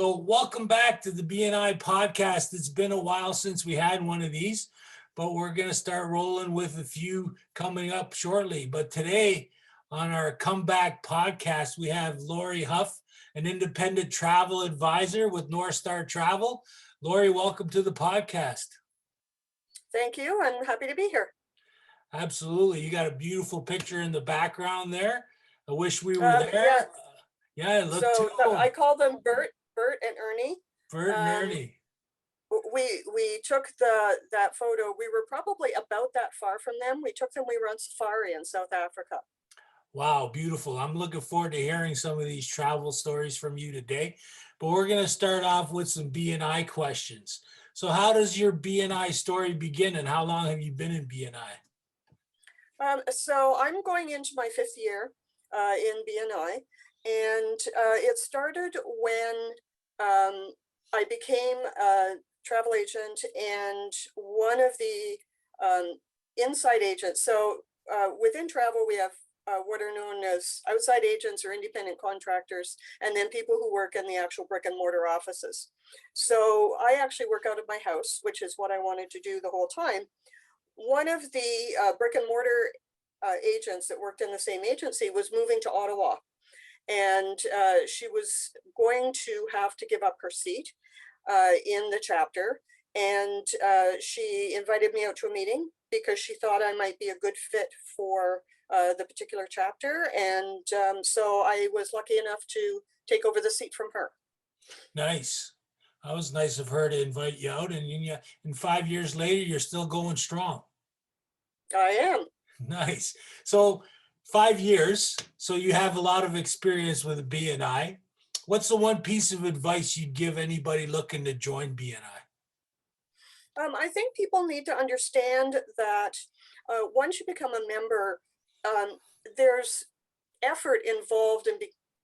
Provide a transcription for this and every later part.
So welcome back to the BNI podcast. It's been a while since we had one of these, but we're going to start rolling with a few coming up shortly. But today on our comeback podcast, we have Lorie Hough, an independent travel advisor with Northstar Travel. Lorie, welcome to the podcast. Thank you. I'm happy to be here. Absolutely. You got a beautiful picture in the background there. I wish we were there. Yeah, look so too. I call them Bert and Ernie. Bert and Ernie. We took that photo. We were probably about that far from them. We took them. We were on safari in South Africa. Wow, beautiful. I'm looking forward to hearing some of these travel stories from you today. But we're going to start off with some BNI questions. So how does your BNI story begin, and how long have you been in BNI? So I'm going into my 5th year in BNI, and it started when I became a travel agent and one of the inside agents. So within travel, we have what are known as outside agents or independent contractors, and then people who work in the actual brick and mortar offices. So I actually work out of my house, which is what I wanted to do the whole time. One of the brick and mortar agents that worked in the same agency was moving to Ottawa, and she was going to have to give up her seat in the chapter, and she invited me out to a meeting because she thought I might be a good fit for the particular chapter, and so I was lucky enough to take over the seat from her. Nice. That was nice of her to invite you out, and 5 years later, you're still going strong. I am. Nice. So 5 years, so you have a lot of experience with BNI. What's the one piece of advice you'd give anybody looking to join BNI? I think people need to understand that once you become a member, there's effort involved in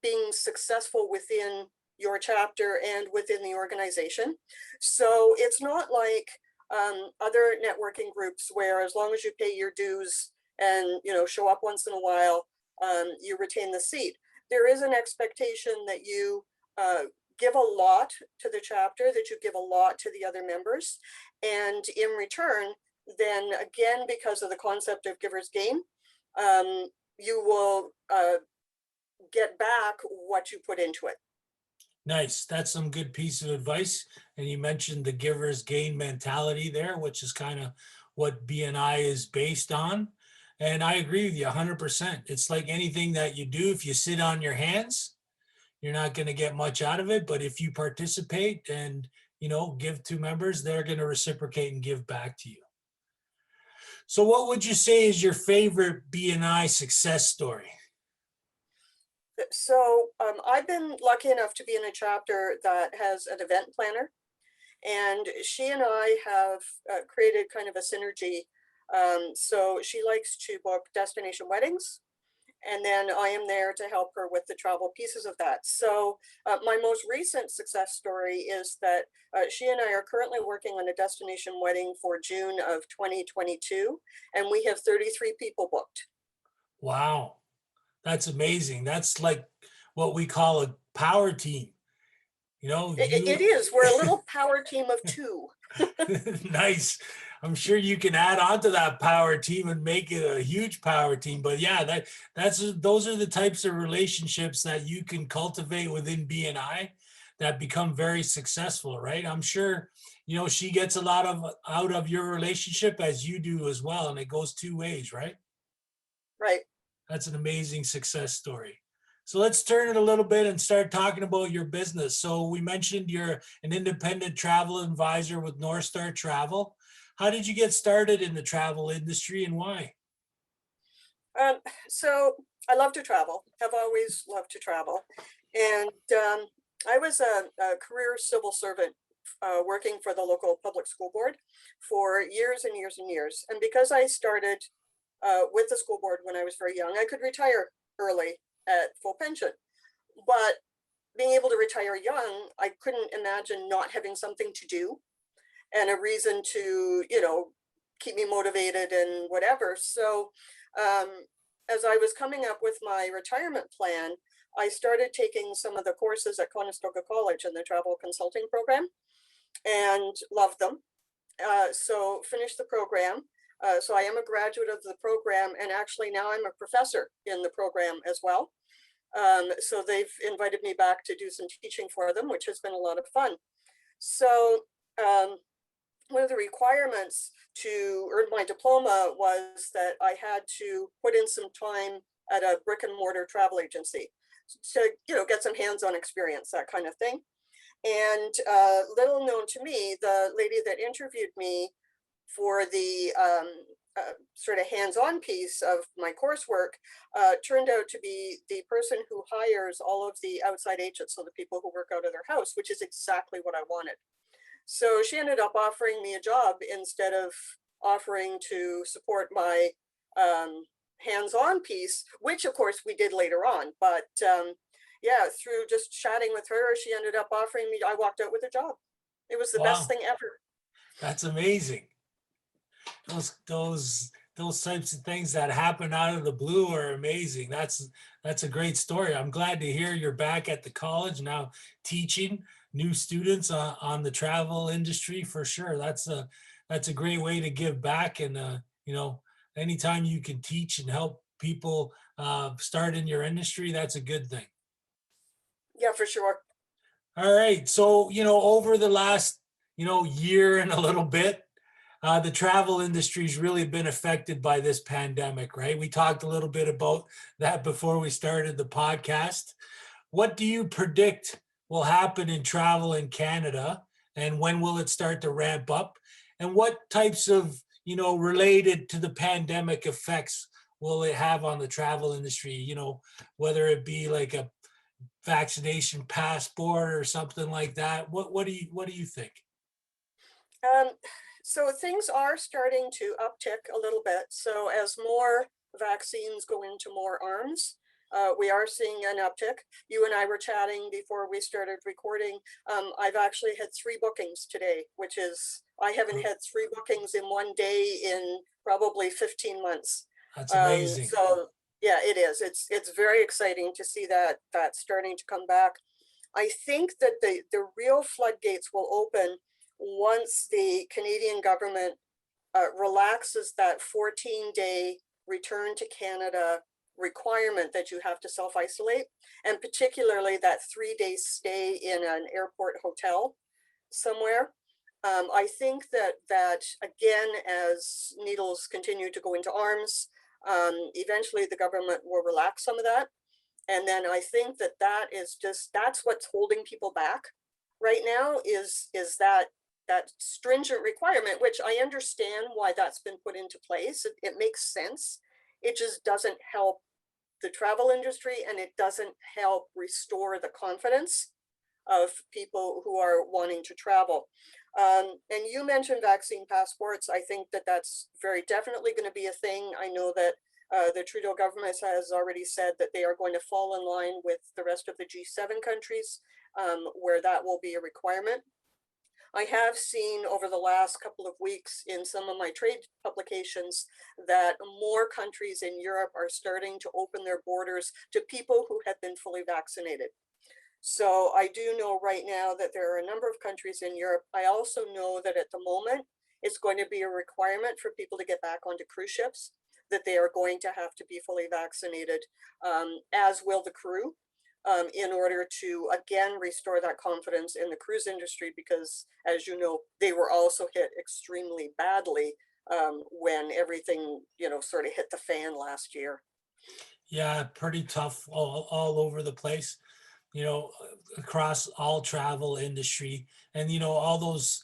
being successful within your chapter and within the organization. So it's not like other networking groups where as long as you pay your dues and show up once in a while, you retain the seat. There is an expectation that you give a lot to the chapter, that you give a lot to the other members, and in return, then again, because of the concept of giver's gain, you will get back what you put into it. Nice. That's some good piece of advice. And you mentioned the giver's gain mentality there, which is kind of what BNI is based on. And I agree with you 100%. It's like anything that you do, if you sit on your hands, you're not going to get much out of it. But if you participate and, give to members, they're going to reciprocate and give back to you. So what would you say is your favorite BNI success story? So I've been lucky enough to be in a chapter that has an event planner, and she and I have created kind of a synergy. So she likes to book destination weddings, and then I am there to help her with the travel pieces of that. So my most recent success story is that she and I are currently working on a destination wedding for June of 2022, and we have 33 people booked. Wow. That's amazing. That's like what we call a power team. It is. We're a little power team of 2. Nice. I'm sure you can add on to that power team and make it a huge power team. But yeah, those are the types of relationships that you can cultivate within BNI that become very successful, right? I'm sure, she gets a lot out of your relationship as you do as well. And it goes 2 ways, right? Right. That's an amazing success story. So let's turn it a little bit and start talking about your business. So we mentioned you're an independent travel advisor with Northstar Travel. How did you get started in the travel industry and why? So I love to travel, have always loved to travel. And I was a career civil servant working for the local public school board for years and years and years. And because I started with the school board when I was very young, I could retire early at full pension. But being able to retire young, I couldn't imagine not having something to do and a reason to, keep me motivated and whatever. So as I was coming up with my retirement plan, I started taking some of the courses at Conestoga College in the travel consulting program and loved them. So finished the program. So I am a graduate of the program, and actually now I'm a professor in the program as well. So they've invited me back to do some teaching for them, which has been a lot of fun. So one of the requirements to earn my diploma was that I had to put in some time at a brick and mortar travel agency to, get some hands-on experience, that kind of thing. And little known to me, the lady that interviewed me for the sort of hands-on piece of my coursework turned out to be the person who hires all of the outside agents, so the people who work out of their house, which is exactly what I wanted. So she ended up offering me a job instead of offering to support my hands-on piece, which of course we did later on. But yeah, through just chatting with her, she ended up offering me, I walked out with a job. It was the best Wow, thing ever. that's amazing. Those types of things that happen out of the blue are amazing. That's a great story. I'm glad to hear you're back at the college now teaching new students on the travel industry for sure. That's a great way to give back, and anytime you can teach and help people start in your industry, that's a good thing. Yeah, for sure. All right. So, over the last, year and a little bit, the travel industry's really been affected by this pandemic, right? We talked a little bit about that before we started the podcast. What do you predict will happen in travel in Canada, and when will it start to ramp up? And what types of, related to the pandemic effects will it have on the travel industry? Whether it be like a vaccination passport or something like that. What do you think? Um, so things are starting to uptick a little bit. So as more vaccines go into more arms, we are seeing an uptick. You and I were chatting before we started recording. I've actually had 3 bookings today, which is, I haven't had 3 bookings in one day in probably 15 months. That's amazing. So yeah, it is. It's very exciting to see that starting to come back. I think that the real floodgates will open once the Canadian government relaxes that 14-day return to Canada requirement that you have to self-isolate, and particularly that 3-day stay in an airport hotel somewhere. I think that again, as needles continue to go into arms, eventually the government will relax some of that. And then I think that's what's holding people back right now is that stringent requirement, which I understand why that's been put into place. It makes sense. It just doesn't help the travel industry, and it doesn't help restore the confidence of people who are wanting to travel. And you mentioned vaccine passports. I think that that's very definitely going to be a thing. I know that the Trudeau government has already said that they are going to fall in line with the rest of the G7 countries, where that will be a requirement. I have seen over the last couple of weeks in some of my trade publications that more countries in Europe are starting to open their borders to people who have been fully vaccinated. So I do know right now that there are a number of countries in Europe. I also know that at the moment, it's going to be a requirement for people to get back onto cruise ships, that they are going to have to be fully vaccinated, as will the crew, in order to, again, restore that confidence in the cruise industry, because, as you know, they were also hit extremely badly when everything, sort of hit the fan last year. Yeah, pretty tough all over the place, you know, across all travel industry. And, all those,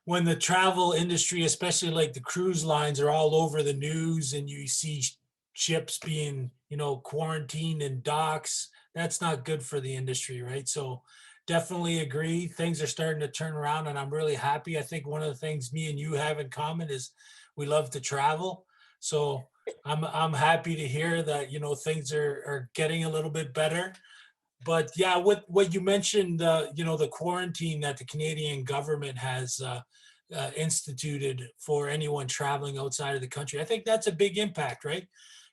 when the travel industry, especially like the cruise lines, are all over the news, and you see ships being, quarantined in docks, that's not good for the industry, right? So definitely agree. Things are starting to turn around, and I'm really happy. I think one of the things me and you have in common is we love to travel. So I'm happy to hear that, things are getting a little bit better. But yeah, what you mentioned, the quarantine that the Canadian government has instituted for anyone traveling outside of the country. I think that's a big impact, right?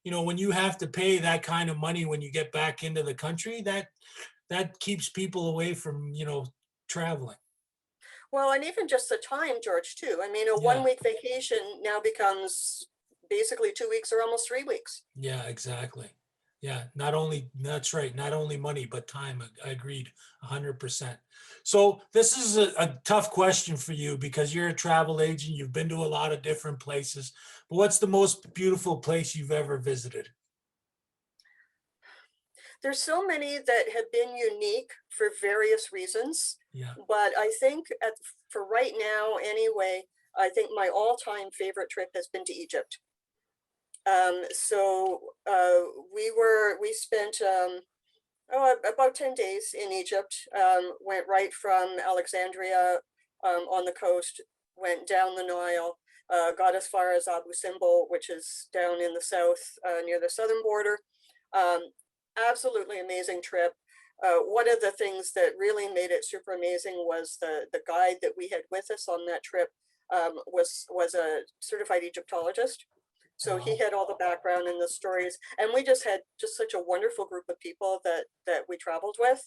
You know, when you have to pay that kind of money when you get back into the country, that keeps people away from, traveling. Well, and even just the time, George, too. I mean, a Yeah, 1 week vacation now becomes basically 2 weeks or almost 3 weeks. yeah, exactly. Yeah, not only, that's right, not only money, but time. I agreed 100%. So this is a tough question for you because you're a travel agent. You've been to a lot of different places. But what's the most beautiful place you've ever visited? There's so many that have been unique for various reasons, Yeah. but I think for right now, anyway, I think my all-time favorite trip has been to Egypt. We spent about 10 days in Egypt, went right from Alexandria on the coast, went down the Nile, got as far as Abu Simbel, which is down in the south near the southern border. Um, Absolutely amazing trip. One of the things that really made it super amazing was the guide that we had with us on that trip was a certified Egyptologist. So he Wow. had all the background and the stories, and we just had just such a wonderful group of people that we traveled with.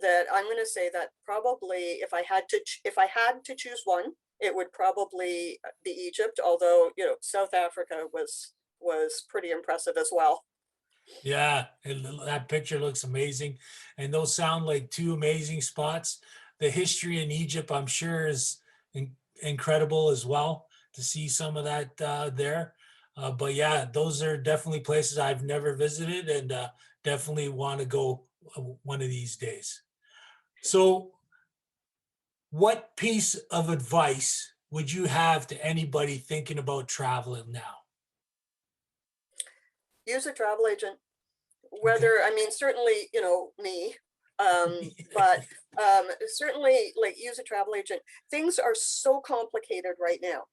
That I'm going to say that probably if I had to choose one, it would probably be Egypt. Although South Africa was pretty impressive as well. Yeah, that picture looks amazing. And those sound like two amazing spots. The history in Egypt, I'm sure, is incredible as well to see some of that there. But yeah, those are definitely places I've never visited and definitely want to go one of these days. So, what piece of advice would you have to anybody thinking about traveling now? Use a travel agent. Okay. Whether, I mean, certainly, me, but certainly like use a travel agent. Things are so complicated right now.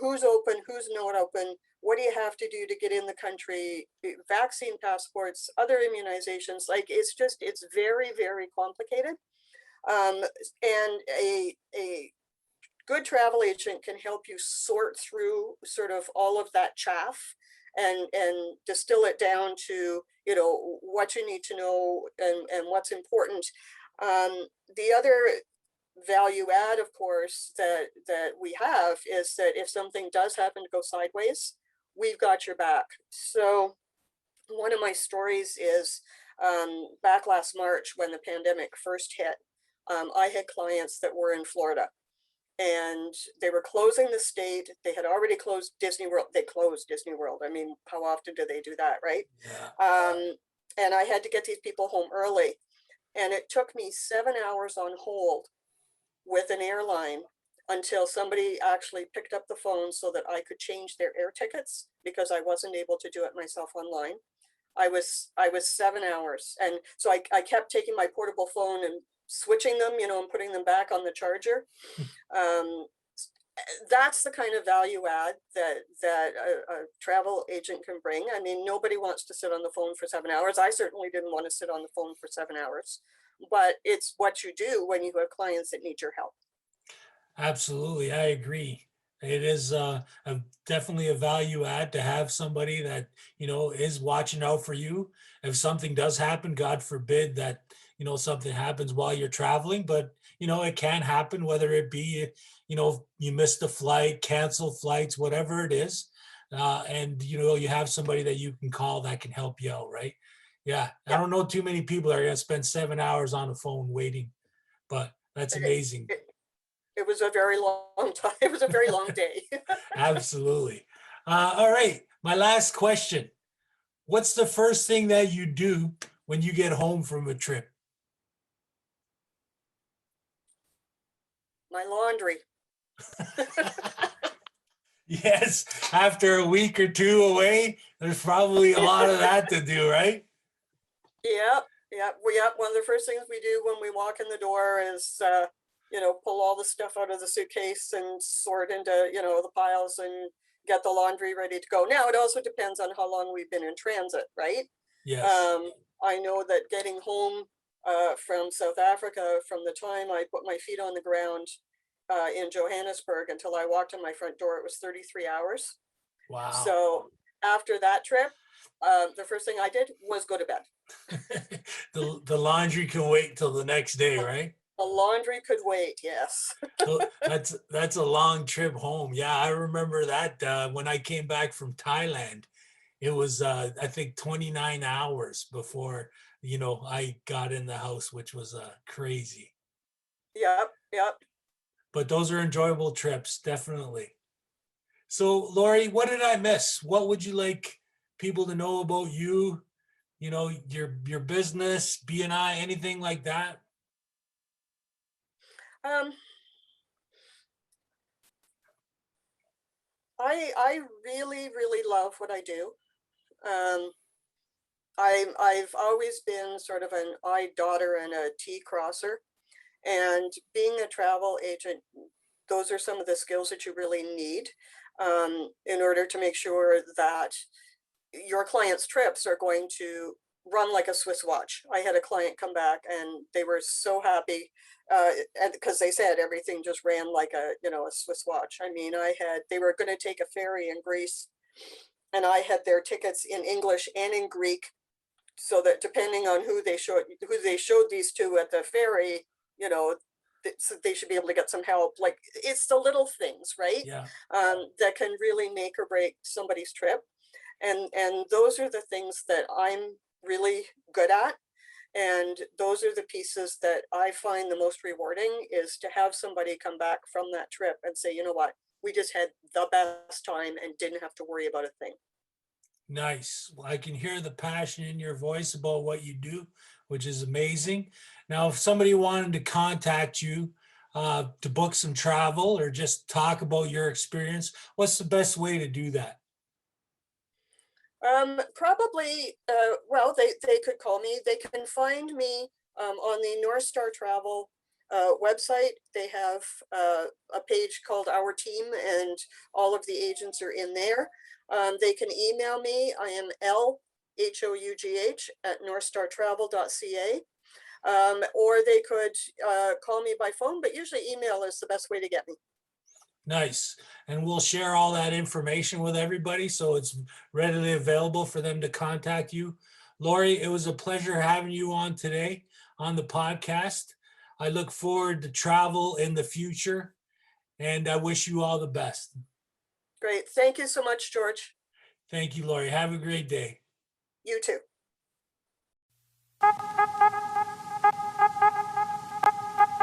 Who's open, who's not open, what do you have to do to get in the country, vaccine passports, other immunizations, like it's very, very complicated. Um, and a good travel agent can help you sort through sort of all of that chaff and distill it down to what you need to know and what's important. The other value add, of course, that we have is that if something does happen to go sideways, we've got your back. So one of my stories is back last March when the pandemic first hit. I had clients that were in Florida and they were closing the state. They had already closed Disney World. They closed Disney World. I mean, how often do they do that, right? Yeah. And I had to get these people home early. And it took me 7 hours on hold with an airline until somebody actually picked up the phone so that I could change their air tickets because I wasn't able to do it myself online. I was 7 hours. And so I kept taking my portable phone and switching them, and putting them back on the charger. Um, that's the kind of value add that a travel agent can bring. I mean, nobody wants to sit on the phone for 7 hours. I certainly didn't want to sit on the phone for 7 hours, but it's what you do when you have clients that need your help. Absolutely, I agree. It is definitely a value add to have somebody that is watching out for you. If something does happen, God forbid that something happens while you're traveling, but it can happen. Whether it be you missed the flight, cancel flights, whatever it is, and you have somebody that you can call that can help you out, right? Yeah, I Yeah, don't know too many people that are going to spend 7 hours on the phone waiting, but that's it, amazing. it, it was a very long time. It was a very long day. Absolutely. All right. My last question. What's the first thing that you do when you get home from a trip? My laundry. Yes, after a week or two away, there's probably a lot of that to do, right? Yeah, yeah, one of the first things we do when we walk in the door is, pull all the stuff out of the suitcase and sort into, the piles and get the laundry ready to go. Now, it also depends on how long we've been in transit, right? Yes. Um, I know that getting home from South Africa, from the time I put my feet on the ground in Johannesburg until I walked in my front door. It was 33 hours. Wow. So after that trip, the first thing I did was go to bed. The laundry can wait till the next day, right? The laundry could wait, yes. That's a long trip home. Yeah, I remember that when I came back from Thailand. It was I think 29 hours before, I got in the house, which was crazy. Yep, yep. But those are enjoyable trips, definitely. So, Lorie, what did I miss? What would you like people to know about you? Your business, BNI, anything like that? Um, I really, really love what I do. Um, I've always been sort of an I daughter and a T crosser. And being a travel agent, those are some of the skills that you really need in order to make sure that your client's trips are going to run like a Swiss watch. I had a client come back and they were so happy and because they said everything just ran like a Swiss watch. I mean, they were going to take a ferry in Greece and I had their tickets in English and in Greek so that depending on who they showed these to at the ferry, you know, so they should be able to get some help. Like it's the little things, right? Yeah. That can really make or break somebody's trip. And those are the things that I'm really good at. And those are the pieces that I find the most rewarding is to have somebody come back from that trip and say, you know what, we just had the best time and didn't have to worry about a thing. Nice. Well, I can hear the passion in your voice about what you do, which is amazing. Now, if somebody wanted to contact you to book some travel or just talk about your experience, what's the best way to do that? Probably, well, they could call me. They can find me on the Northstar Travel website. They have a page called Our Team, and all of the agents are in there. They can email me. I am LHOUGH@northstartravel.ca. Or they could call me by phone, but usually email is the best way to get me. Nice. And we'll share all that information with everybody so it's readily available for them to contact you. Lorie, it was a pleasure having you on today on the podcast. I look forward to travel in the future and I wish you all the best. Great. Thank you so much, George. Thank you, Lorie. Have a great day. You too.